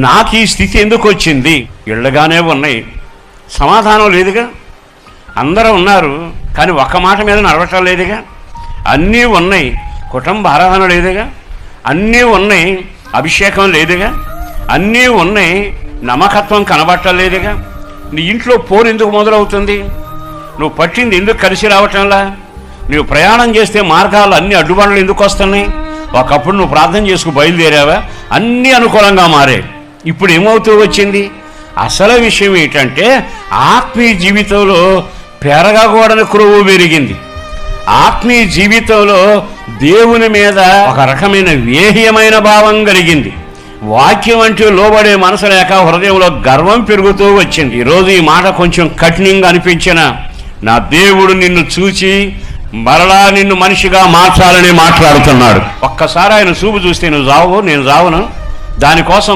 నాకు ఈ స్థితి ఎందుకు వచ్చింది? ఇళ్ళగానే ఉన్నాయి, సమాధానం లేదుగా. అందరూ ఉన్నారు కానీ ఒక్క మాట మీద నడవటం లేదుగా. అన్నీ ఉన్నాయి, కుటుంబ ఆరాధన లేదుగా. అన్నీ ఉన్నాయి, అభిషేకం లేదుగా. అన్నీ ఉన్నాయి, నమ్మకత్వం కనబట్టలేదుగా. నీ ఇంట్లో పోరు ఎందుకు మొదలవుతుంది? నువ్వు పట్టింది ఎందుకు కలిసి రావటంలా? నువ్వు ప్రయాణం చేస్తే మార్గాలు అన్ని అడ్డుబండలు ఎందుకు వస్తున్నాయి? ఒకప్పుడు నువ్వు ప్రార్థన చేసుకు బయలుదేరావా, అన్నీ అనుకూలంగా మారే. ఇప్పుడు ఏమవుతూ వచ్చింది? అసలు విషయం ఏంటంటే ఆత్మీయ జీవితంలో పెరగకూడని క్రొవ్వు పెరిగింది. ఆత్మీయ జీవితంలో దేవుని మీద ఒక రకమైన వేహ్యమైన భావం కలిగింది. వాక్యం అంటే లోబడే మనసు లేక హృదయంలో గర్వం పెరుగుతూ వచ్చింది. ఈరోజు ఈ మాట కొంచెం కఠినంగా అనిపించిన, నా దేవుడు నిన్ను చూచి మరలా నిన్ను మనిషిగా మార్చాలని మాట్లాడుతున్నాడు. ఒక్కసారి ఆయన చూపు చూస్తే నువ్వు చావు, నేను చావును. దానికోసం